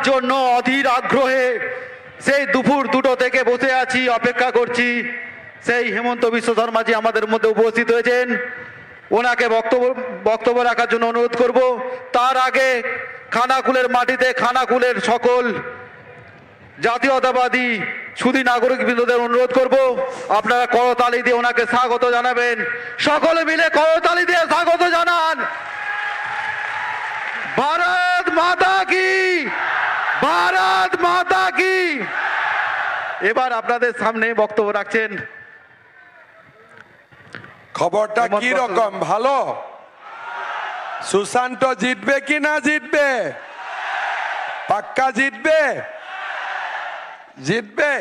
জন্য অধীর আগ্রহে সেই দুপুর 2টো থেকে বসে আছি, অপেক্ষা করছি। সেই হেমন্ত বিশ্ব শর্মাজি আমাদের মধ্যে উপস্থিত হয়েছেন, ওনাকে বক্তব্য রাখার জন্য অনুরোধ করব। তার আগে খানাকুলের মাটিতে খানাকুলের সকল জাতীয়তাবাদী সুধী নাগরিক বৃন্দদের অনুরোধ করব, আপনারা করতালি দিয়ে ওনাকে স্বাগত জানাবেন। সকলে মিলে করতালি দিয়ে স্বাগত জানান। ভারত মাতা কি, ভারত মাতা কি। এবার আপনাদের সামনে বক্তব্য রাখছেন। খবরটা কি রকম? ভালো? সুশান্ত জিতবে কি না জিতবে? পাক্কা জিতবে? জিতবে?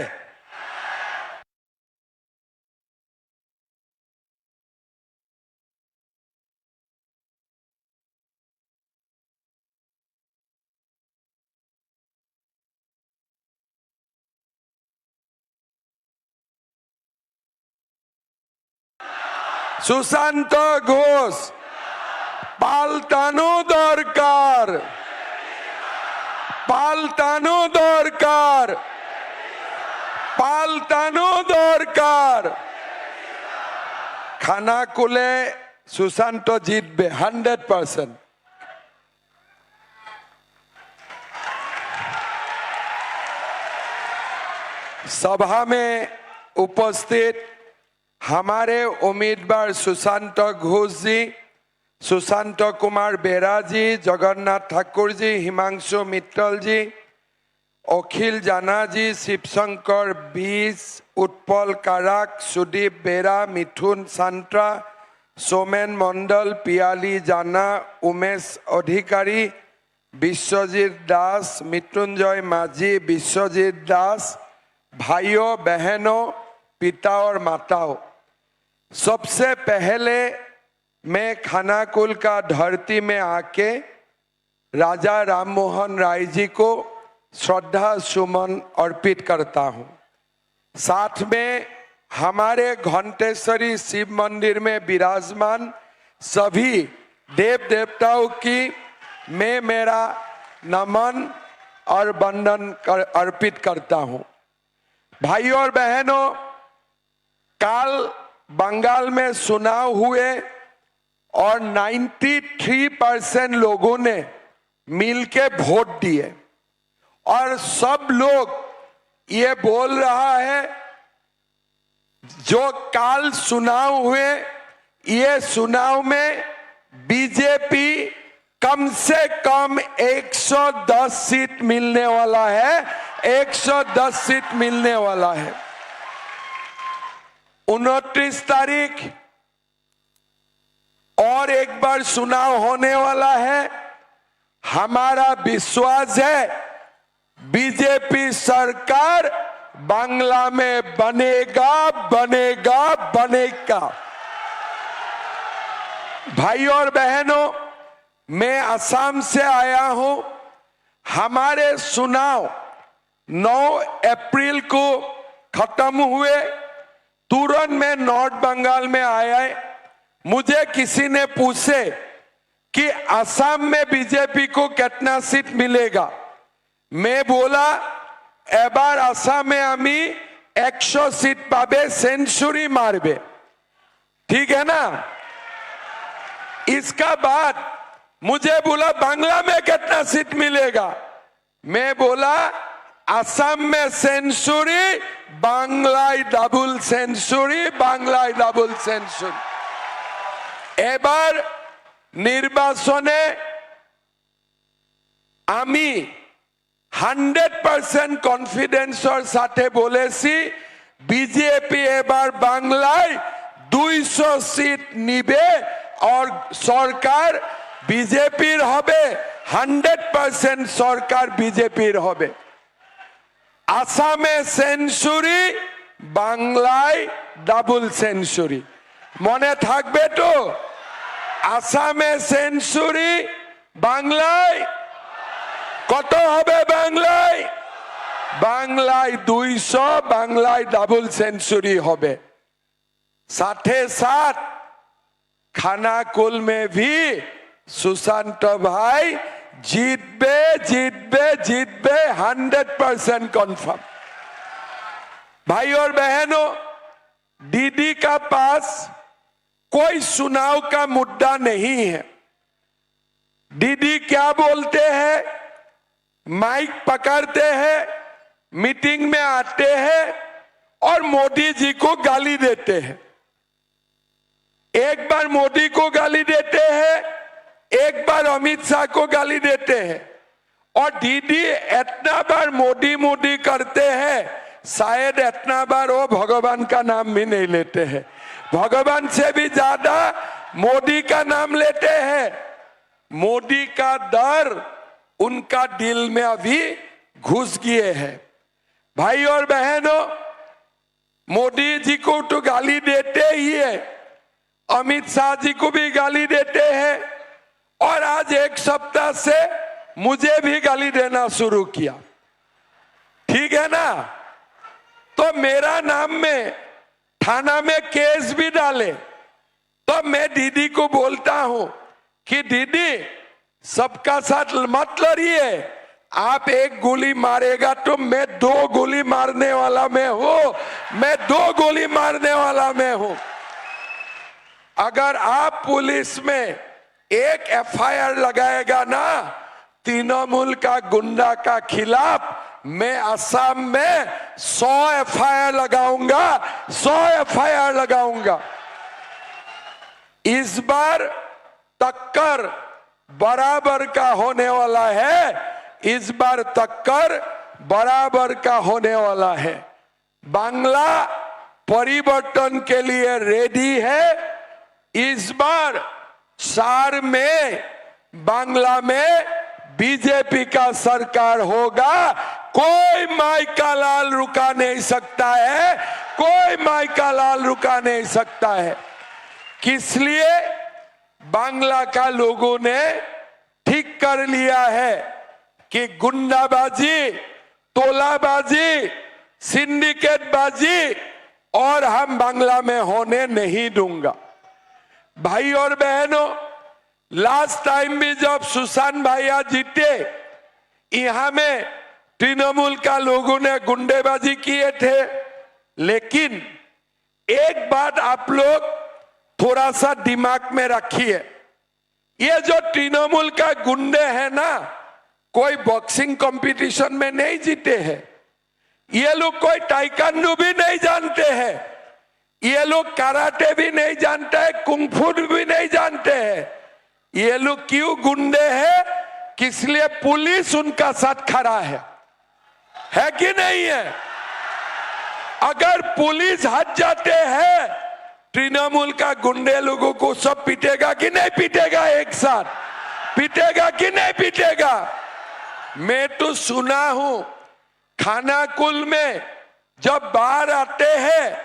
সুশান্ত ঘোষ পাল্টানো দরকার, পাল্টানো দরকার, পাল্টানো দরকার। খানাকুলে सुशांत जीतबे 100%। सभा में उपस्थित हमारे उम्मीदवार सुशांत घोष जी, सुशांत कुमार बेरा जी, जगन्नाथ ठाकुर जी, हिमांशु मित्तल जी, अखिल जाना जी, शिवशंकर बीस, उत्पल काराक, सुदीप बेरा, मिथुन सांत्रा, सोमेन मंडल, पियाली जाना, उमेश अधिकारी, विश्वजीत दास, मृत्युंजय माझी, विश्वजीत दास, भाइयों बहनों, पिता और माताओं, सबसे पहले मैं खानाकुल का धरती में आके राजा राम मोहन राय जी को श्रद्धा सुमन अर्पित करता हूँ। साथ में हमारे घंटेश्वरी शिव मंदिर में विराजमान सभी देव देवताओं की मैं मेरा नमन और वंदन अर्पित करता हूँ। भाइयों और बहनों, कल बंगाल में चुनाव हुए और 93% लोगों ने मिलके वोट दिए और सब लोग ये बोल रहा है जो कल चुनाव हुए, ये चुनाव में बीजेपी कम से कम 110 सीट मिलने वाला है, 110 सीट मिलने वाला है। 29 तारीख और एक बार चुनाव होने वाला है। हमारा विश्वास है बीजेपी सरकार बांग्ला में बनेगा, बनेगा, बनेगा। भाइयों और बहनों, मैं असम से आया हूं। हमारे चुनाव 9 अप्रैल को खत्म हुए, तुरंत मैं नॉर्थ बंगाल में आया। मुझे किसी ने पूछे कि असम में बीजेपी को कितना सीट मिलेगा। मैं बोला एबार असम में आमी 100 सीट पाबे, सेंचुरी मारबे, ठीक है ना। इसका बाद मुझे बोला बांग्ला में कितना सीट मिलेगा। मैं बोला असम में सेंचुरी, बांग्लाय डबल सेंचुरी, बांग्लाय डबल सेंचुरी। एबार निर्वाचने आमी 100% कॉन्फिडेंसर साथे बोलेছি बीजेपी एबार बांग्लाय 200 सीट निबे और सरकार बीजेपीर होबे, 100% सरकार बीजेपीर होबे। आसामे सेंचुरी, बांग्लाय डबल सेंचुरी। मने थाकबे तो? आसामे सेंचुरी, बांग्लाय কত হবে? বাংলায় বাংলায় 200, বাংলায় डबल सेंचुरी হবে। साथे साथ खानाकुल में भी सुशांत भाई জিতবে জিতবে জিতবে 100% कन्फर्म। भाई और बहनों, दीदी का पास कोई चुनाव का मुद्दा नहीं है। दीदी क्या बोलते हैं, माइक पकड़ते हैं, मीटिंग में आते हैं और मोदी जी को गाली देते हैं। एक बार मोदी को गाली देते हैं, एक बार अमित शाह को गाली देते हैं, और दीदी इतना बार मोदी मोदी करते हैं, शायद इतना बार वो भगवान का नाम भी नहीं लेते हैं। भगवान से भी ज्यादा मोदी का नाम लेते हैं। मोदी का डर उनका दिल में अभी घुस गए हैं। भाई और बहनों, मोदी जी को तो गाली देते ही है, अमित शाह जी को भी गाली देते हैं, और आज एक सप्ताह से मुझे भी गाली देना शुरू किया। ठीक है ना? तो मेरा नाम में थाना में केस भी डाले तो मैं दीदी को बोलता हूं कि दीदी सबका साथ मत लड़िए, आप एक गोली मारेगा तो मैं 2 गोली मारने वाला मैं हूं, मैं 2 गोली मारने वाला मैं हूं। अगर आप पुलिस में एक FIR लगाएगा ना तृणमूल का गुंडा का खिलाफ, मैं असम में 100 FIR लगाऊंगा, 100 FIR लगाऊंगा। इस बार टक्कर बराबर का होने वाला है, इस बार टक्कर बराबर का होने वाला है। बांग्ला परिवर्तन के लिए रेडी है। इस बार 4 में बांग्ला में बीजेपी का सरकार होगा। कोई माई का लाल रुका नहीं सकता है, कोई माई का लाल रुका नहीं सकता है। किस लिए? बांग्ला का लोगों ने ठीक कर लिया है कि गुंडाबाजी, तोलाबाजी, सिंडिकेटबाजी और हम बांग्ला में होने नहीं दूंगा। भाई और बहनों, लास्ट टाइम भी जब सुशांत भैया जीते, यहां में तृणमूल का लोगों ने गुंडेबाजी किए थे। लेकिन एक बात आप लोग थोड़ा सा दिमाग में रखिए, ये जो तृणमूल का गुंडे हैं ना, कोई बॉक्सिंग कंपटीशन में नहीं जीते हैं। ये लोग कोई ताइक्वांडो भी नहीं जानते हैं, ये लोग कराटे भी नहीं जानते हैं, कुंफू भी नहीं जानते हैं। ये लोग क्यों गुंडे हैं? किस लिए पुलिस उनका साथ खड़ा है कि नहीं है? अगर पुलिस हट जाते हैं, तृणमूल का गुंडे लोगों को सब पीटेगा कि नहीं पीटेगा? एक साथ पीटेगा कि नहीं पीटेगा? मैं तो सुना हूं खानाकुल में जब बाहर आते हैं,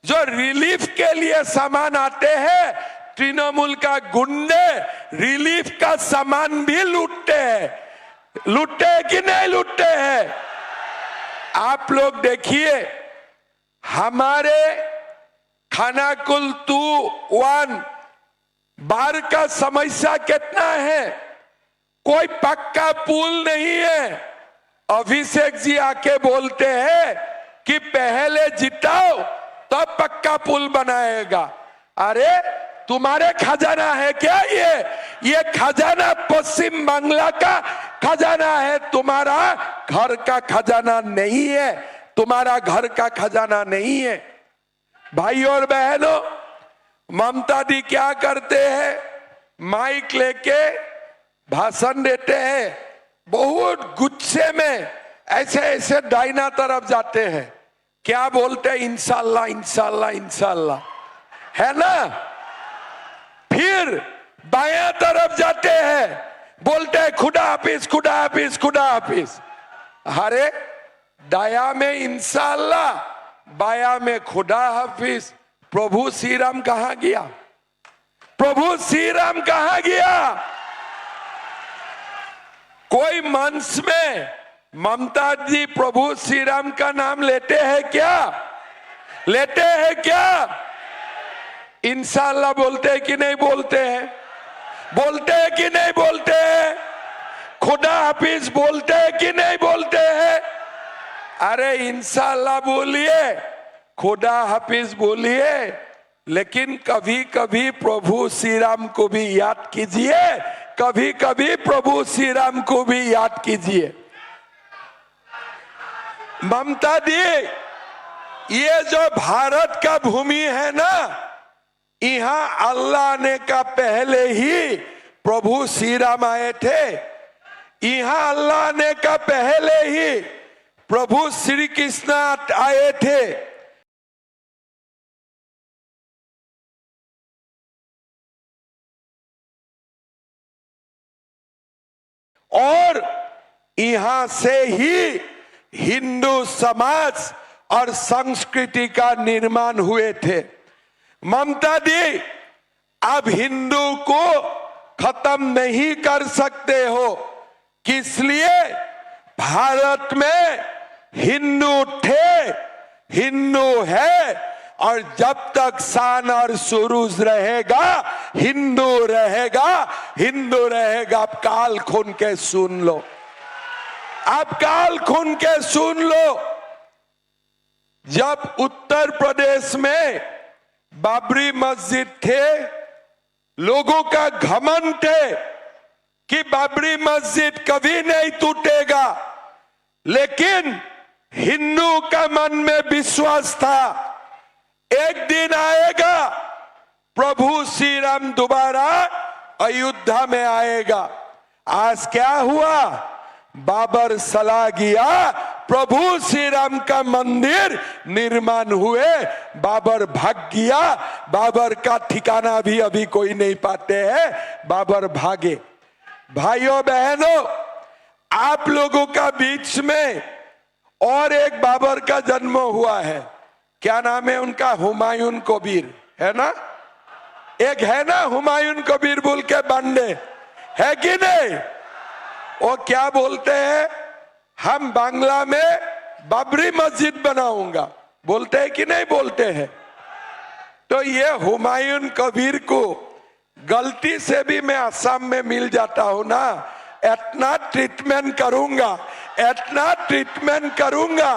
जो रिलीफ के लिए सामान आते हैं, तृणमूल का गुंडे रिलीफ का सामान भी लूटते हैं। लूटते हैं कि नहीं लूटते हैं? आप लोग देखिए, हमारे खानाकुल 2-1 बाढ़ का समस्या कितना है। कोई पक्का पुल नहीं है। अभिषेक जी आके बोलते हैं कि पहले जिताओ तब पक्का पुल बनाएगा। अरे तुम्हारे खजाना है क्या? ये खजाना पश्चिम बांग्ला का खजाना है, तुम्हारा घर का खजाना नहीं है, तुम्हारा घर का खजाना नहीं है। भाई और बहनों, ममता दी क्या करते हैं? माइक लेके भाषण देते हैं, बहुत गुस्से में ऐसे ऐसे दाहिना तरफ जाते हैं। क्या बोलते हैं? इंशाल्लाह इंशाल्लाह इंशाल्लाह, है ना? फिर बायां तरफ जाते हैं, बोलते हैं खुदा हाफिज खुदा हाफिज खुदा हाफिज। अरे दाया में इंशाल्लाह, बाया में खुदा हाफिज। प्रभु श्री राम कहां गया? प्रभु श्री राम कहां गया? कोई मंच में ममता जी प्रभु श्री राम का नाम लेते हैं क्या? लेते हैं क्या? इंशाल्लाह बोलते हैं कि नहीं बोलते हैं? बोलते हैं कि नहीं बोलते हैं? खुदा हाफिज बोलते हैं कि नहीं बोलते हैं? अरे इंशाल्लाह बोलिए, खुदा हाफिज बोलिए, लेकिन कभी कभी प्रभु श्री राम को भी याद कीजिए, कभी कभी प्रभु श्री राम को भी याद कीजिए। ममता दी, ये जो भारत का भूमि है ना, यहाँ अल्लाह ने का पहले ही प्रभु श्री राम आए थे। यहाँ अल्लाह ने का पहले ही प्रभु श्री कृष्ण आए थे। और यहां से ही हिंदू समाज और संस्कृति का निर्माण हुए थे। ममता दी, अब हिंदू को खत्म नहीं कर सकते हो, किस लिए? भारत में हिंदू थे, हिंदू है, और जब तक शान और सुरूज रहेगा हिंदू रहेगा, हिंदू रहेगा। अब काल खून के सुन लो, अब काल खून के सुन लो। जब उत्तर प्रदेश में बाबरी मस्जिद थे, लोगों का घमंड थे कि बाबरी मस्जिद कभी नहीं टूटेगा, लेकिन हिंदू का मन में विश्वास था एक दिन आएगा, प्रभु श्री राम दोबारा अयोध्या में आएगा। आज क्या हुआ? बाबर सला गया, प्रभु श्री राम का मंदिर निर्माण हुए, बाबर भाग गया। बाबर का ठिकाना भी अभी कोई नहीं पाते हैं, बाबर भागे। भाइयों बहनों, आप लोगों का बीच में और एक बाबर का जन्म हुआ है, क्या नाम है उनका? हुमायूं कबीर, है ना? एक है ना हुमायूं कबीर बोल के बांडे, है कि नहीं? वो क्या बोलते हैं? हम बांग्ला में बाबरी मस्जिद बनाऊंगा, बोलते हैं कि नहीं बोलते हैं? तो ये हुमायूं कबीर को गलती से भी मैं असम में मिल जाता हूं ना, इतना ट्रीटमेंट करूंगा, इतना ट्रीटमेंट करूंगा,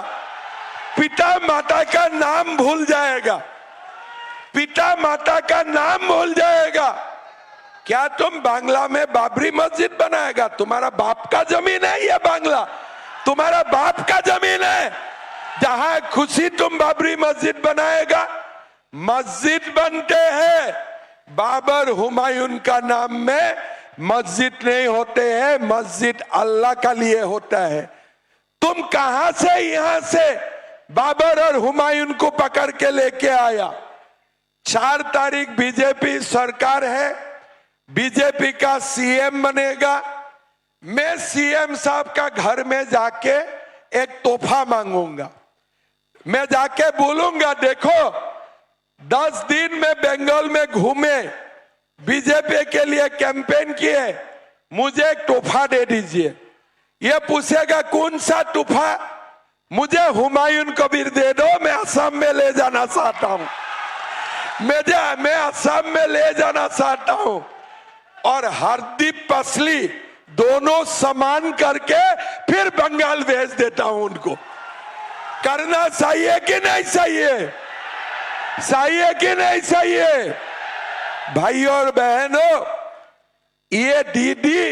पिता माता का नाम भूल जाएगा, पिता माता का नाम भूल जाएगा। क्या तुम बांग्ला में बाबरी मस्जिद बनाएगा? तुम्हारा बाप का जमीन है ये बांग्ला, तुम्हारा बाप का जमीन है, जहां खुशी तुम बाबरी मस्जिद बनाएगा। मस्जिद बनते हैं, बाबर हुमायूं का नाम में मस्जिद नहीं होते हैं, मस्जिद अल्लाह का लिए होता है। तुम कहां से यहां से बाबर और हुमायूं को पकड़ के लेके आया? 4 तारीख बीजेपी सरकार है, बीजेपी का सीएम बनेगा। मैं सीएम साहब का घर में जाके एक तोहफा मांगूंगा, मैं जाके बोलूंगा देखो 10 दिन में बंगाल में घूमे, बीजेपी के लिए कैंपेन किए, मुझे एक तोहफा दे दीजिए। ये पूछेगा कौन सा तोहफा? मुझे हुमायूं कबीर दे दो, मैं असम में ले जाना चाहता हूं, मैं असम में ले जाना चाहता हूं। और हरदीप पसली दोनों समान करके फिर बंगाल भेज देता हूं उनको। करना चाहिए कि नहीं चाहिए? चाहिए कि नहीं चाहिए? भाइयों और बहनों, ये दीदी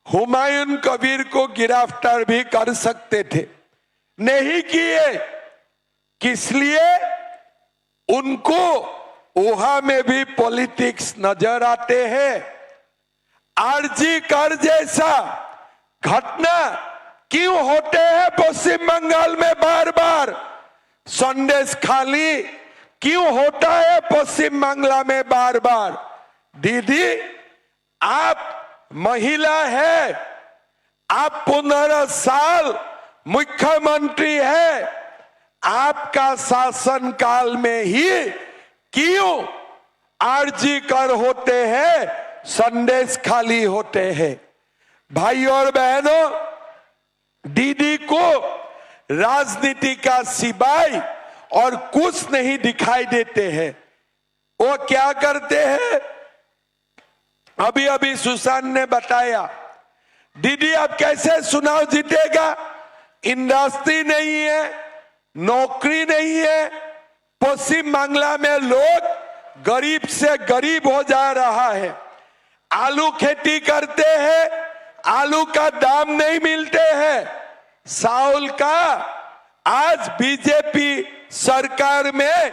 हुमायूं कबीर को गिरफ्तार भी कर सकते थे, नहीं किए। किस लिए? उनको वहां में भी पॉलिटिक्स नजर आते हैं। आरजी कर जैसा घटना क्यों होते हैं पश्चिम बंगाल में बार बार? संदेश खाली क्यों होता है पश्चिम बांग्ला में बार बार? दीदी, आप महिला है, आप 15 साल मुख्यमंत्री है, आपका शासन काल में ही क्यों आरजी कर होते हैं, संदेश खाली होते हैं? भाइयों और बहनों, दीदी को राजनीति का सिपाही और कुछ नहीं दिखाई देते हैं। वो क्या करते हैं? अभी अभी सुशांत ने बताया, दीदी अब कैसे चुनाव जीतेगा? इंडस्ट्री नहीं है, नौकरी नहीं है। पश्चिम बांग्ला में लोग गरीब से गरीब हो जा रहा है। आलू खेती करते हैं, आलू का दाम नहीं मिलते हैं। चावल का आज बीजेपी सरकार में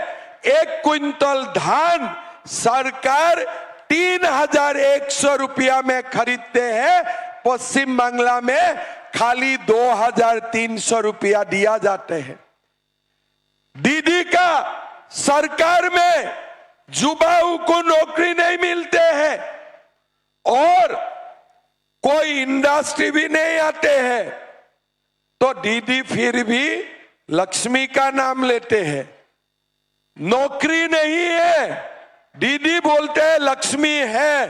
1 क्विंटल धान सरकार 3,100 रुपया में खरीदते हैं। पश्चिम बांग्ला में खाली 2,300 रुपया दिया जाते हैं। दीदी का सरकार में युवाओं को नौकरी नहीं मिलते हैं और कोई इंडस्ट्री भी नहीं आते हैं, तो दीदी फिर भी लक्ष्मी का नाम लेते हैं। नौकरी नहीं है, दीदी बोलते हैं लक्ष्मी है।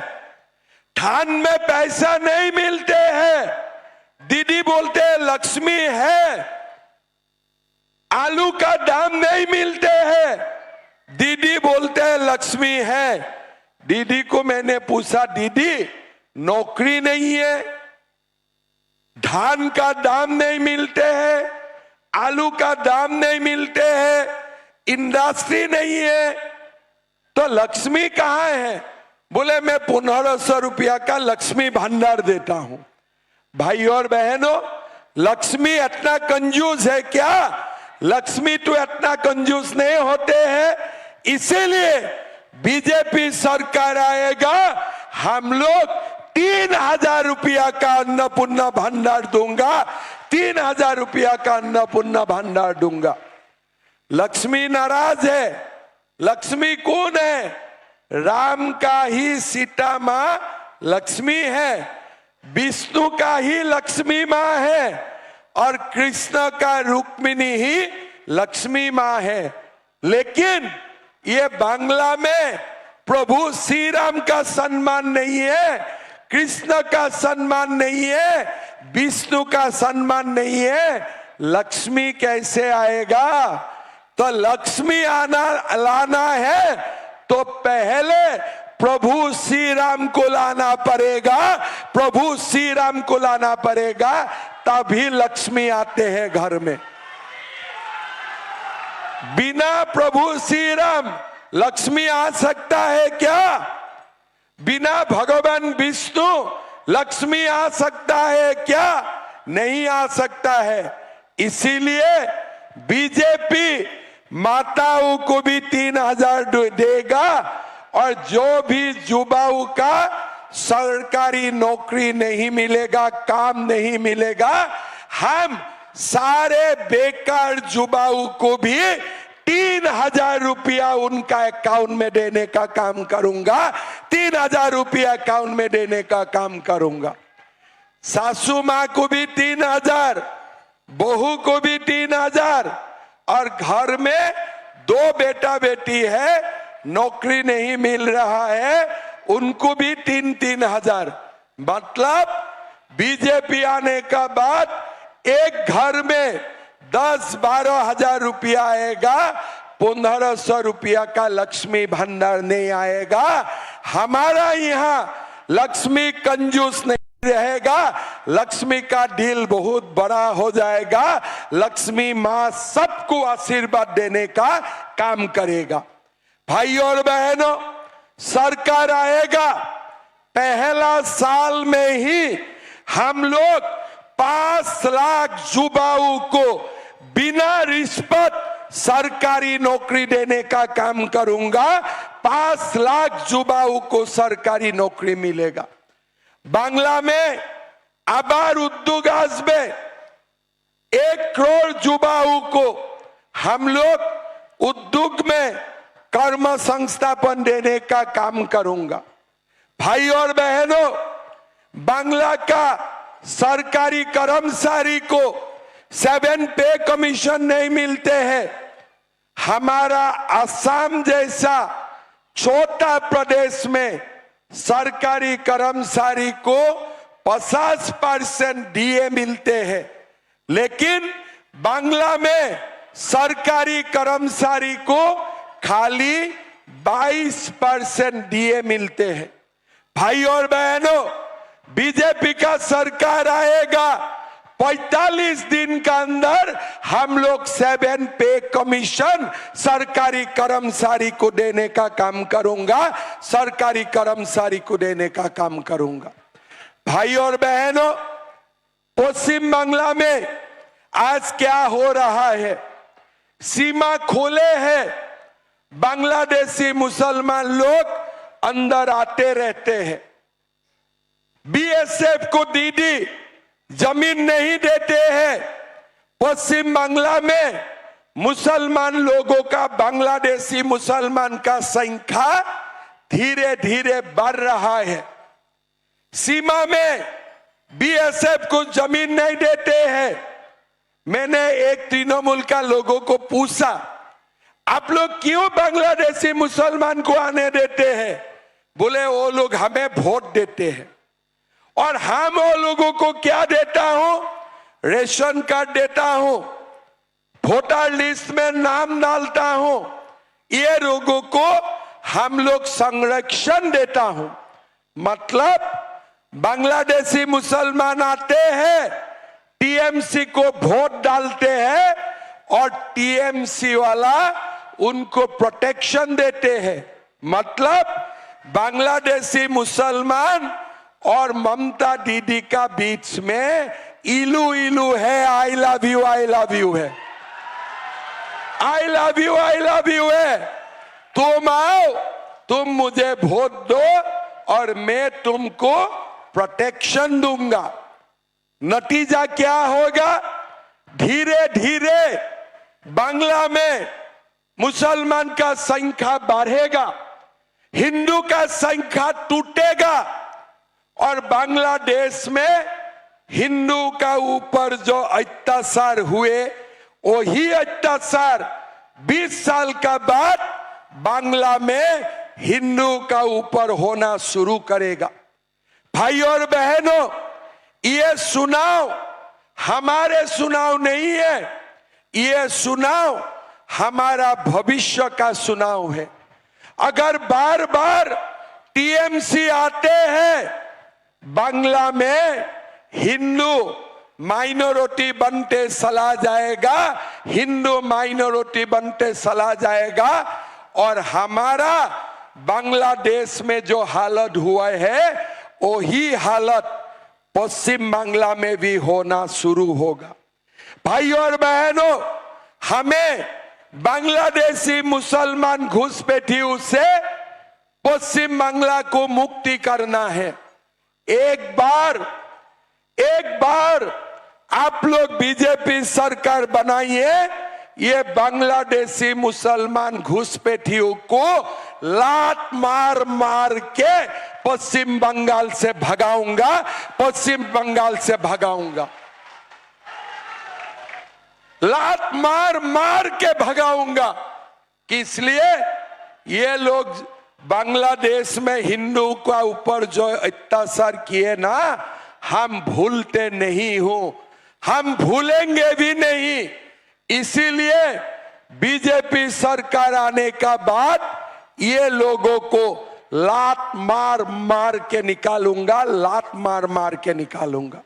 धान में पैसा नहीं मिलते हैं, दीदी बोलते हैं लक्ष्मी है। आलू का दाम नहीं मिलते हैं, दीदी बोलते हैं लक्ष्मी है। दीदी को मैंने पूछा, दीदी नौकरी नहीं है, धान का दाम नहीं मिलते हैं, आलू का दाम नहीं मिलते हैं, इंडस्ट्री नहीं है, तो लक्ष्मी कहाँ है? बोले मैं 1,500 रुपया का लक्ष्मी भंडार देता हूं। भाई और बहनों, लक्ष्मी इतना कंजूस है क्या? लक्ष्मी तो इतना कंजूस नहीं होते हैं। इसीलिए बीजेपी सरकार आएगा, हम लोग 3,000 रुपया का अन्नपूर्णा भंडार दूंगा, 3,000 रुपया का अन्नपूर्णा भंडार दूंगा। लक्ष्मी नाराज है। लक्ष्मी कौन है? राम का ही सीता मां लक्ष्मी है, विष्णु का ही लक्ष्मी मां है और कृष्ण का रुक्मिणी ही लक्ष्मी मां है। लेकिन ये बांग्ला में प्रभु श्री राम का सम्मान नहीं है, कृष्ण का सम्मान नहीं है, विष्णु का सम्मान नहीं है। लक्ष्मी कैसे आएगा? तो लक्ष्मी लाना है तो पहले प्रभु श्री राम को लाना पड़ेगा, प्रभु श्री राम को लाना पड़ेगा, तभी लक्ष्मी आते हैं घर में। बिना प्रभु श्री राम लक्ष्मी आ सकता है क्या? बिना भगवान विष्णु लक्ष्मी आ सकता है क्या? नहीं आ सकता है। इसीलिए बीजेपी माताओं को भी 3,000 देगा और जो भी युवाओं का सरकारी नौकरी नहीं मिलेगा, काम नहीं मिलेगा, हम सारे बेकार युवाओं को भी 3,000 रुपया उनका अकाउंट में देने का काम करूंगा, 3,000 रुपया अकाउंट में देने का काम करूंगा। सासू माँ को भी 3,000, बहू को भी 3,000 और घर में 2 बेटा बेटी है, नौकरी नहीं मिल रहा है, उनको भी 3,000। मतलब बीजेपी आने का बाद एक घर में 10-12 हजार रुपया आएगा, 1,500 रुपया का लक्ष्मी भंडार नहीं आएगा। हमारा यहाँ लक्ष्मी कंजूस नहीं रहेगा, लक्ष्मी का दिल बहुत बड़ा हो जाएगा। लक्ष्मी माँ सबको आशीर्वाद देने का काम करेगा। भाई और बहनों, सरकार आएगा, पहला साल में ही हम लोग 5 लाख युवाओं को बिना रिश्वत सरकारी नौकरी देने का काम करूंगा। 5 लाख युवाओं को सरकारी नौकरी मिलेगा। बांग्ला में आबार उद्योग में 1 करोड़ युवाओं को हम लोग उद्योग में कर्म संस्थापन देने का काम करूंगा। भाई और बहनों, बांग्ला का सरकारी कर्मचारी को 7 पे कमीशन नहीं मिलते हैं। हमारा असम जैसा छोटा प्रदेश में सरकारी कर्मचारी को 50% डीए मिलते हैं, लेकिन बांग्ला में सरकारी कर्मचारी को खाली 22% डीए मिलते हैं। भाई और बहनों, बीजेपी का सरकार आएगा 45 दिन का अंदर हम लोग 7 पे कमीशन सरकारी कर्मचारी को देने का काम करूंगा, सरकारी कर्मचारी को देने का काम करूंगा। भाई और बहनों, पश्चिम बांग्ला में आज क्या हो रहा है? सीमा खोले हैं, बांग्लादेशी मुसलमान लोग अंदर आते रहते हैं। बीएसएफ को दीदी जमीन नहीं देते हैं। पश्चिम बांग्ला में मुसलमान लोगों का, बांग्लादेशी मुसलमान का संख्या धीरे धीरे बढ़ रहा है। सीमा में बीएसएफ को जमीन नहीं देते हैं। मैंने एक तृणमूल का लोगों को पूछा, आप लोग क्यों बांग्लादेशी मुसलमान को आने देते हैं? बोले वो लोग हमें वोट देते हैं और हम वो लोगों को क्या देता हूं? रेशन कार्ड देता हूं, वोटर लिस्ट में नाम डालता हूं, ये लोगों को हम लोग संरक्षण देता हूं। मतलब बांग्लादेशी मुसलमान आते हैं, टीएमसी को वोट डालते हैं और टीएमसी वाला उनको प्रोटेक्शन देते हैं। मतलब बांग्लादेशी मुसलमान और ममता दीदी का बीच में इलू इलू है, आई लव यू है, आई लव यू है। तुम आओ, तुम मुझे वोट दो और मैं तुमको प्रोटेक्शन दूंगा। नतीजा क्या होगा? धीरे धीरे बांग्ला में मुसलमान का संख्या बढ़ेगा, हिंदू का संख्या टूटेगा और बांग्लादेश में हिंदू का ऊपर जो अत्याचार हुए वही अत्याचार 20 साल का बाद बांग्ला में हिंदू का ऊपर होना शुरू करेगा। भाई और बहनों, ये चुनाव हमारे चुनाव नहीं है, ये चुनाव हमारा भविष्य का चुनाव है। अगर बार बार टीएमसी आते हैं, बांग्ला में हिंदू माइनॉरिटी बनते चला जाएगा, हिंदू माइनॉरिटी बनते चला जाएगा और हमारा बांग्लादेश में जो हालत हुआ है वही हालत पश्चिम बांग्ला में भी होना शुरू होगा। भाई और बहनों, हमें बांग्लादेशी मुसलमान घुसपैठियों से पश्चिम बांग्ला को मुक्ति करना है। एक बार आप लोग बीजेपी सरकार बनाइए, ये बांग्लादेशी मुसलमान घुसपैठियों को लात मार मार के पश्चिम बंगाल से भगाऊंगा, पश्चिम बंगाल से भगाऊंगा, लात मार मार के भगाऊंगा। इसलिए ये लोग बांग्लादेश में हिंदू का ऊपर जो अत्याचार किए ना, हम भूलते नहीं हूं, हम भूलेंगे भी नहीं। इसीलिए बीजेपी सरकार आने का बाद ये लोगों को लात मार मार के निकालूंगा, लात मार मार के निकालूंगा।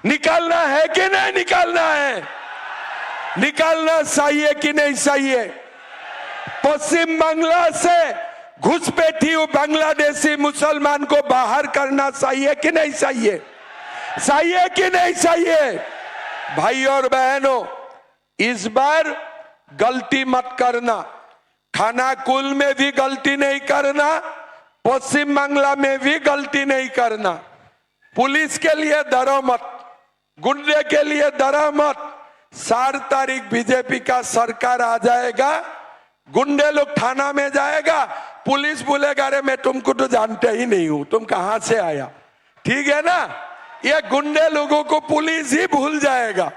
निकालना है कि नहीं निकालना है? निकालना चाहिए कि नहीं चाहिए? पश्चिम बांग्ला से घुसपैठी बांग्लादेशी मुसलमान को बाहर करना चाहिए कि नहीं चाहिए? चाहिए कि नहीं चाहिए? भाई और बहनों, इस बार गलती मत करना, खानाकुल में भी गलती नहीं करना, पश्चिम बांग्ला में भी गलती नहीं करना। पुलिस के लिए डरो मत, गुंडे के लिए डरो मत। 4 तारीख बीजेपी का सरकार आ जाएगा, गुंडे लोग थाना में जाएगा, पुलिस बोलेगा अरे मैं तुमको तो जानते ही नहीं हूं, तुम कहां से आया। ठीक है ना? ये गुंडे लोगों को पुलिस ही भूल जाएगा।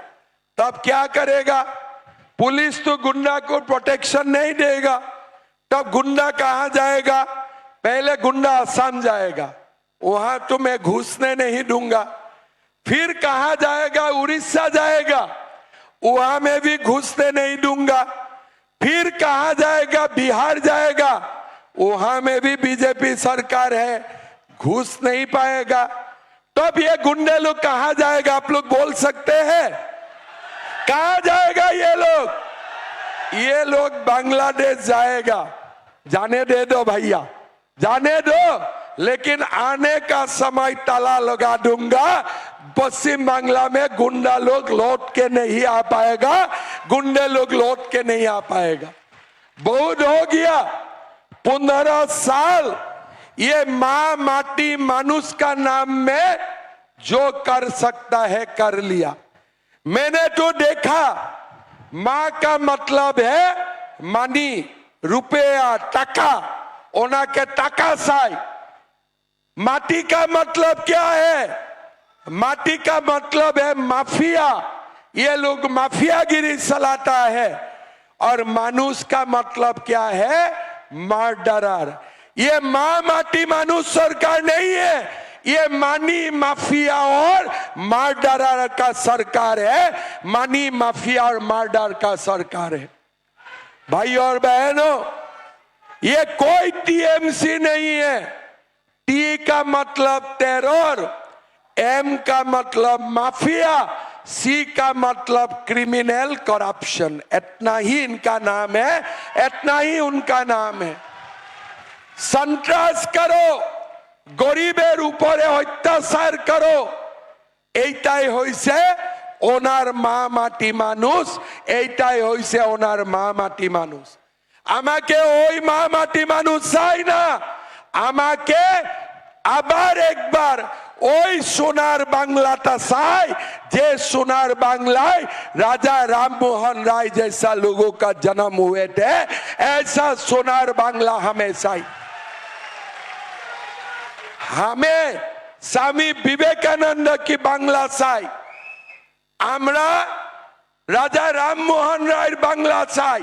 तब क्या करेगा? पुलिस तो गुंडा को प्रोटेक्शन नहीं देगा, तब गुंडा कहां जाएगा? पहले गुंडा असम जाएगा, वहां तो मैं घुसने नहीं दूंगा। फिर कहां जाएगा? उड़ीसा जाएगा, वहां में भी घुसने नहीं दूंगा। फिर कहां जाएगा? बिहार जाएगा, वहां में भी बीजेपी सरकार है, घुस नहीं पाएगा। तो अब ये गुंडे लोग कहां जाएगा, आप लोग बोल सकते हैं? कहां जाएगा ये लोग? ये लोग बांग्लादेश जाएगा। जाने दे दो भैया, जाने दो, लेकिन आने का समय ताला लगा दूंगा। पश्चिम बांग्ला में गुंडा लोग लौट के नहीं आ पाएगा, गुंडे लोग लौट के नहीं आ पाएगा। बहुत हो गया, 15 साल ये माँ माटी मानुष का नाम में जो कर सकता है कर लिया। मैंने तो देखा, माँ का मतलब है मनी, रुपया, टका, ओना के टका साई। माटी का मतलब क्या है? माटी का मतलब है माफिया, ये लोग माफियागिरी चलाता है। और मानुष का मतलब क्या है? मर्डरर। ये माँ माटी मानुष सरकार नहीं है, ये मानी माफिया और मर्डरर का सरकार है। मानी माफिया और मर्डर का सरकार है। भाई और बहनों, ये कोई टीएमसी नहीं है। टी का मतलब टेरर, एम का मतलब माफिया, सी का मतलब क्रिमिनल करप्शन। इतना ही इनका नाम है, इतना ही उनका नाम है। सन्त्रास करो, गरीबेर ऊपरे अत्याचार करो, এইটাই হইছে ওনার মা মাটি মানুষ, এইটাই হইছে ওনার মা মাটি মানুষ। আমাকে ওই মা মাটি মানুষ চাই না, আমাকে আবার একবার ওই সোনার বাংলাটা চাই, যে সোনার বাংলায় राजा राममोहन राय जैसा लोगों का जन्म हुए थे। ऐसा सोनार बांग्ला हमें चाहिए। हमें स्वामी विवेकानंद की बांग्ला চাই, আমরা রাজা রামমোহন রায়ের বাংলা চাই,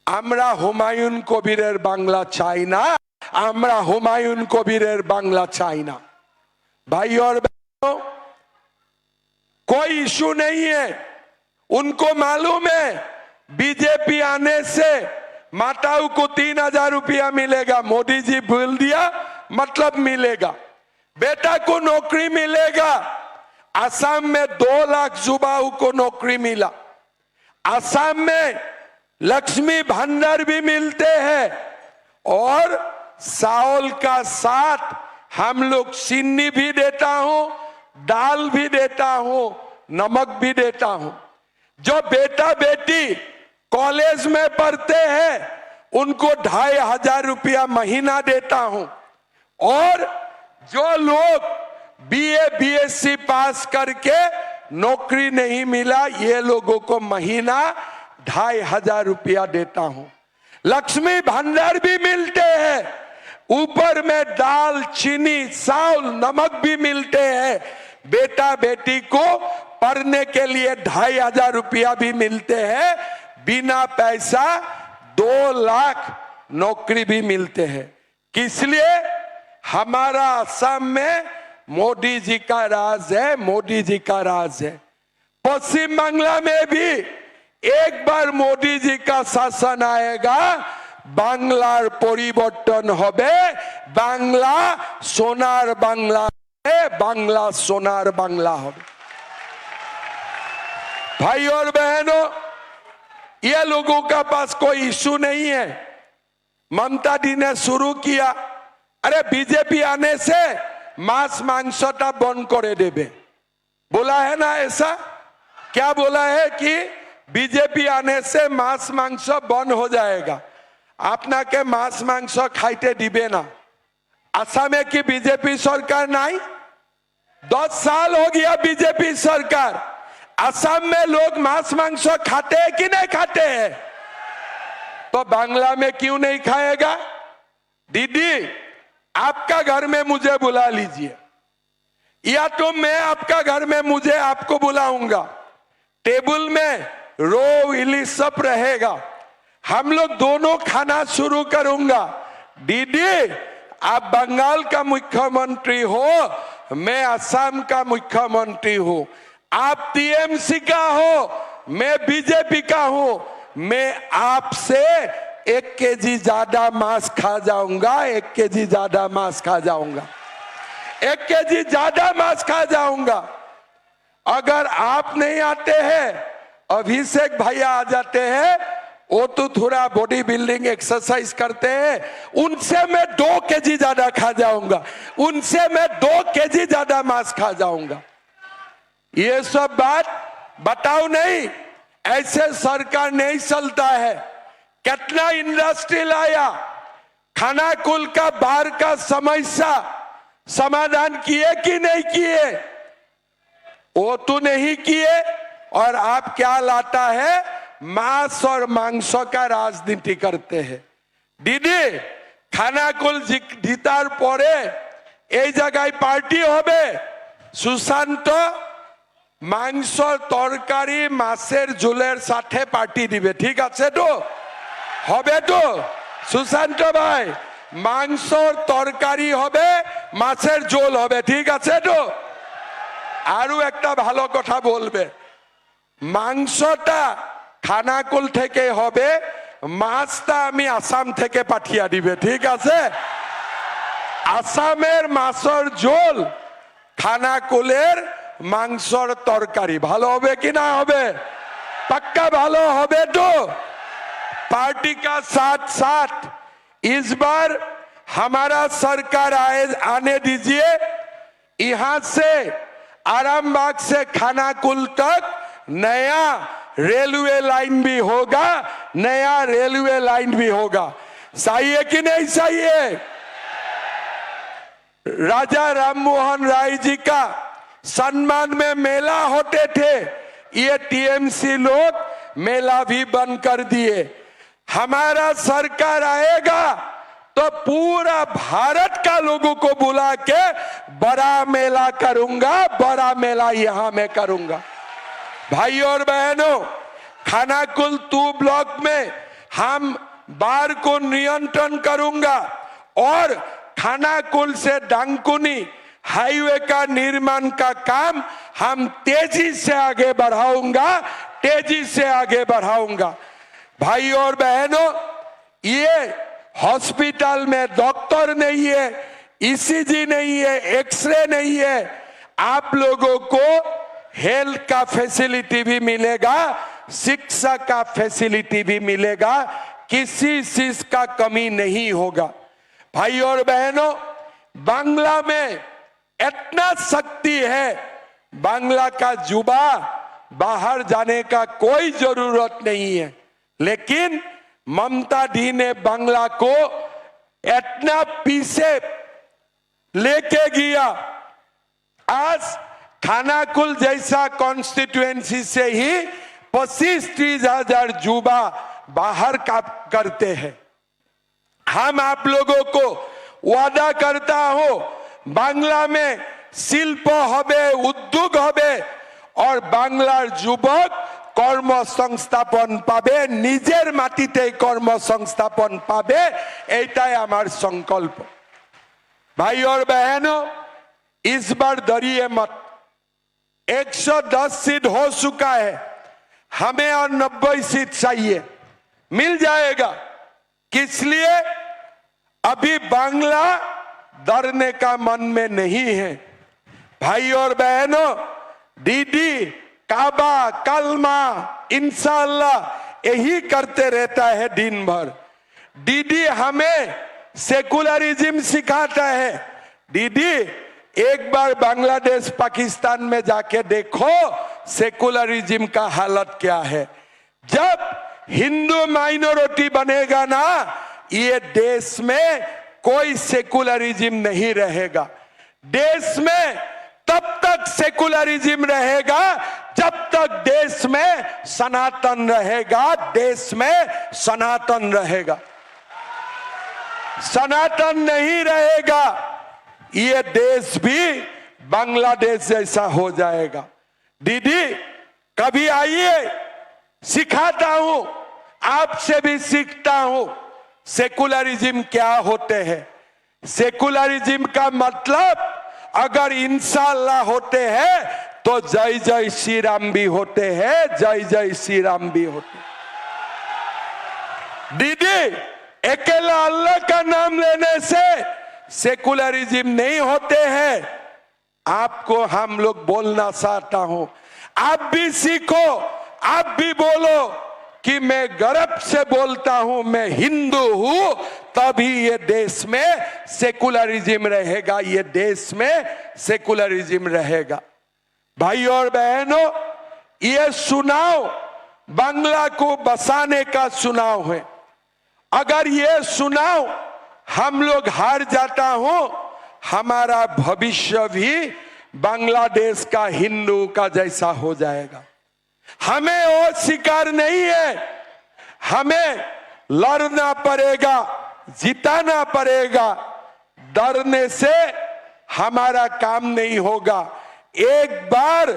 আমরা হুমায়ুন কবিরের বাংলা চাই না, আমরা হুমায়ুন কবিরের বাংলা চাই না। भाई और बहनों, कोई इशू नहीं है। उनको मालूम है बीजेपी आने से माताओं को 3000 रुपया मिलेगा। मोदी जी बोल दिया मतलब मिलेगा। बेटा को नौकरी मिलेगा। असम में 2 लाख युवाओं को नौकरी मिला। असम में लक्ष्मी भंडार भी मिलते हैं और चावल का साथ हम लोग चीनी भी देता हूं, दाल भी देता हूं, नमक भी देता हूं। जो बेटा बेटी कॉलेज में पढ़ते हैं उनको 2500 रुपया महीना देता हूं। और जो लोग बीए बीएससी पास करके नौकरी नहीं मिला, ये लोगों को महीना 2500 रुपया देता हूं। लक्ष्मी भंडार भी मिलते हैं, ऊपर में दाल, चीनी, चावल, नमक भी मिलते हैं। बेटा बेटी को पढ़ने के लिए 2500 रुपया भी मिलते हैं। बिना पैसा 2 लाख नौकरी भी मिलते हैं। किस लिए? हमारा असम में मोदी जी का राज है, मोदी जी का राज है। पश्चिम बांग्ला में भी एक बार मोदी जी का शासन आएगा, बांग्लार परिवर्तन होबे, बांग्ला सोनार बांग्ला है, बांग्ला सोनार बांग्ला होबे। भाई और बहनों, ये लोगों का पास कोई इशू नहीं है। ममता दी ने शुरू किया, अरे बीजेपी आने से मांस मांसटा बंद करे देबे, बोला है ना ऐसा? क्या बोला है कि बीजेपी आने से मांस मांस बंद हो जाएगा, আপনাকে মাছ মাংস খাইতে দিবে না। আসামে কি बीजेपी सरकार नहीं? 10 साल हो गया बीजेपी सरकार। असम में लोग मांस मांस खाते हैं कि नहीं खाते हैं? तो बांग्ला में क्यों नहीं खाएगा? दीदी, आपका घर में मुझे बुला लीजिए, या तो मैं आपका घर में मुझे आपको बुलाऊंगा। टेबल में रो इलिश सब रहेगा, हम लोग दोनों खाना शुरू करूंगा। दीदी, आप बंगाल का मुख्यमंत्री हो, मैं असम का मुख्यमंत्री हूं। आप टीएमसी का हो, मैं बीजेपी का हूं। मैं आपसे 1 केजी ज्यादा मांस खा जाऊंगा, 1 केजी ज्यादा मांस खा जाऊंगा। 1 केजी ज्यादा मांस खा जाऊंगा। अगर आप नहीं आते हैं, अभिषेक भैया आ जाते हैं, वो तो थोड़ा बॉडी बिल्डिंग एक्सरसाइज करते हैं, उनसे मैं 2 केजी ज्यादा खा जाऊंगा, उनसे मैं 2 केजी ज्यादा मांस खा जाऊंगा। ये सब बात बताओ नहीं, ऐसे सरकार नहीं चलता है। कितना इंडस्ट्री लाया, खानाकुल का बाहर का समस्या समाधान किए कि नहीं किए? वो तो नहीं किए। और आप क्या लाता है, मांस और मांसों का राजनीति करते हैं। दीदी खानाकुल जीतार परे এই জায়গায় পার্টি হবে, সুশান্ত মাংসর তরকারি মাছের ঝোলের সাথে পার্টি দিবে, ঠিক আছে তো? হবে তো সুশান্ত ভাই? মাংসর তরকারি হবে, মাছের ঝোল হবে, ঠিক আছে তো? আরো একটা ভালো কথা বলবে, মাংসটা খানাকুল থেকে হবে, মাছটা আমি আসাম থেকে পাঠিয়ে দিবে, ঠিক আছে? আসামের মাছের ঝোল, খানাকুলের মাংসর তরকারি, ভালো হবে কি না হবে? पक्का ভালো হবে তো? पार्टी का साथ साथ इस बार हमारा सरकार आने दीजिए। यहां से आरामबाग से खानाकुल तक नया रेलवे लाइन भी होगा, नया रेलवे लाइन भी होगा। सही है कि नहीं सही है? राजा राममोहन राय जी का सम्मान में मेला होते थे, ये टीएमसी लोग मेला भी बंद कर दिए। हमारा सरकार आएगा तो पूरा भारत का लोगों को बुला के बड़ा मेला करूंगा, बड़ा मेला यहां में करूंगा। भाई और बहनों, खानाकुल 2 ब्लॉक में हम बाढ़ को नियंत्रण करूंगा और खानाकुल से डांकुनी हाईवे का निर्माण का काम हम तेजी से आगे बढ़ाऊंगा, तेजी से आगे बढ़ाऊंगा। भाई और बहनों, ये हॉस्पिटल में डॉक्टर नहीं है, ईसीजी नहीं है, एक्सरे नहीं है, आप लोगों को हेल्थ का फैसिलिटी भी मिलेगा, शिक्षा का फैसिलिटी भी मिलेगा, किसी चीज का कमी नहीं होगा। भाई और बहनों, बांग्ला में इतना शक्ति है, बांग्ला का युवा बाहर जाने का कोई जरूरत नहीं है, लेकिन ममता दी ने बांग्ला को इतना पीछे लेके गया। आज खानाकुल जैसा कॉन्स्टिट्यूएंसी से ही 25-30 हजार युवा बाहर का करते हैं। हम आप लोगों को वादा करता हूं, बांग्ला में शिल्प হবে, उद्योग হবে और बांग्लार युवक কর্মসংস্থাপন পাবে, নিজের মাটিতেই কর্মসংস্থাপন পাবে, এইটাই আমার সংকল্প। भाई और बहनों, इस बार डरिए मत, 110 सीट हो चुका है, हमें और 90 सीट चाहिए, मिल जाएगा। किस लिए? अभी बांग्ला डरने का मन में नहीं है। भाई और बहनों, दीदी काबा कलमा इंशाअल्लाह यही करते रहता है दिन भर। दीदी हमें सेकुलरिज्म सिखाता है। दीदी एक बार बांग्लादेश पाकिस्तान में जाके देखो सेकुलरिज्म का हालत क्या है। जब हिंदू माइनॉरिटी बनेगा ना, ये देश में कोई सेकुलरिज्म नहीं रहेगा। देश में तब तक सेकुलरिज्म रहेगा जब तक देश में सनातन रहेगा, देश में सनातन रहेगा। सनातन नहीं रहेगा, ये देश भी बांग्लादेश जैसा हो जाएगा। दीदी कभी आइए, सिखाता हूं, आपसे भी सीखता हूं सेकुलरिज्म क्या होते हैं। सेकुलरिज्म का मतलब अगर इंशाअल्लाह होते हैं तो जय जय श्री राम भी होते हैं, जय जय श्री राम भी होते। दीदी अकेला अल्लाह का नाम लेने से सेकुलरिज्म नहीं होते हैं, आपको हम लोग बोलना चाहता हूं। आप भी सीखो, आप भी बोलो कि मैं गर्व से बोलता हूं मैं हिंदू हूं, तभी ये देश में सेकुलरिज्म रहेगा, ये देश में सेकुलरिज्म रहेगा। भाई और बहनों, ये चुनाव बांग्ला को बसाने का चुनाव है। अगर ये चुनाव हम लोग हार जाता हो, हमारा भविष्य भी बांग्लादेश का हिंदू का जैसा हो जाएगा। हमें वो शिकार नहीं है, हमें लड़ना पड़ेगा, जिताना पड़ेगा। डरने से हमारा काम नहीं होगा। एक बार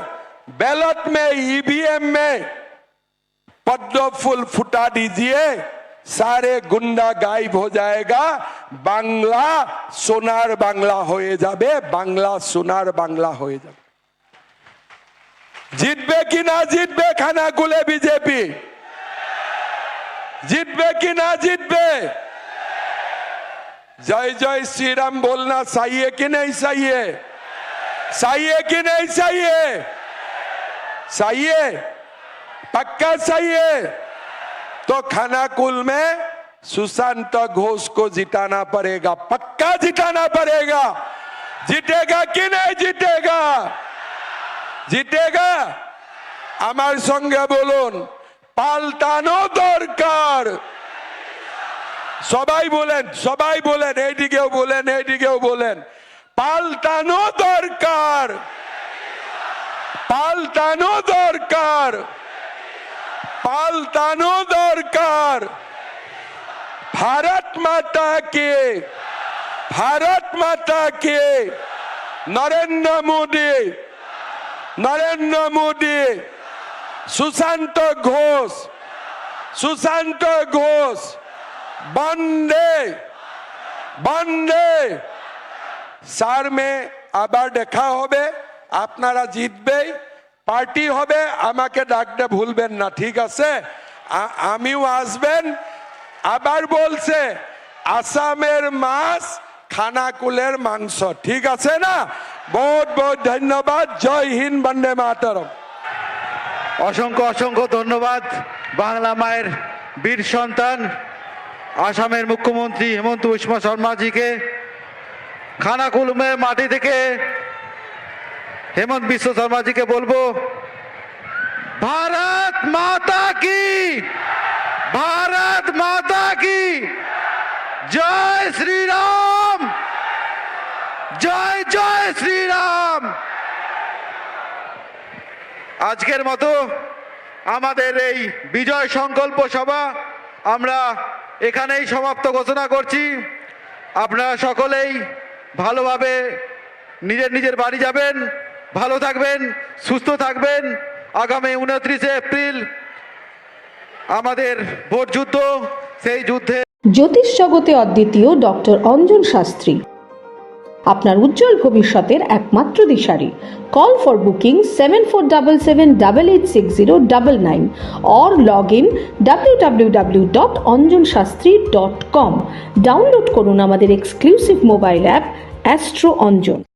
बैलेट में, ईवीएम में पद्म फूल फुटा दीजिए, सारे गुंडा गायब हो जाएगा। बांग्ला सोनार बांग्ला हो जाबे, बांग्ला सोनार बांग्ला हो जाबे। জিতবে কি না জিতবে খানাকুলে বিজেপি? জিতবে কি না জিতবে? जय जय श्री राम बोलना चाहिए कि नहीं चाहिए? चाहिए कि नहीं चाहिए? चाहिए, पक्का चाहिए। तो खानाकुल में सुशांत घोष को जिताना पड़ेगा, पक्का जिताना पड़ेगा। जीतेगा कि नहीं जीतेगा? जीतेगा। আমার সঙ্গে বলুন, পাল্টানো দরকার। সবাই বলেন, সবাই বলেন, এইদিকেও বলেন, এইদিকেও বলেন, পাল্টানো দরকার, পাল্টানো দরকার, পাল্টানো দরকার। भारत माता के, भारत माता के। नरेंद्र मोदी, नरेंद्र मोदी, सुशांत घोष, सुशांत घोष, बंदे बंदे। सार में আবার দেখা হবে, আপনারা জিতবে, পার্টি হবে, আমাকে ডাকতে ভুলবেন না, ঠিক আছে? আমিও আসবেন। আবার বলছে আসামের মাছ, খানাকুলের মাংস, ঠিক আছে না? বহুত বহুত ধন্যবাদ। জয় হিন্দ, বন্দে মাতরম। অসংখ্য অসংখ্য ধন্যবাদ বাংলা মায়ের বীর সন্তান আসামের মুখ্যমন্ত্রী হেমন্ত বিশ্ব শর্মাজিকে। খানাকুলমের মাটি থেকে হেমন্ত বিশ্ব শর্মাজিকে বলবো, ভারত মাতা কি, ভারত মাতা কি, জয় শ্রীরাম, জয় জয় শ্রীরাম। আজকের মতো আমাদের এই বিজয় সংকল্প সভা আমরা এখানেই সমাপ্ত ঘোষণা করছি। আপনারা সকলেই ভালোভাবে নিজের নিজের বাড়ি যাবেন, ভালো থাকবেন, সুস্থ থাকবেন। আগামী 29 এপ্রিল আমাদের ভোট যুদ্ধ, সেই যুদ্ধে জ্যোতিষ জগতে অদ্বিতীয় ডক্টর অঞ্জন শাস্ত্রী আপনার উজ্জ্বল ভবিষ্যতের একমাত্র দিশারি। Call for booking 7477886099 or log in www.anjanshastri.com। Download করুন আমাদের exclusive mobile app astro Anjan.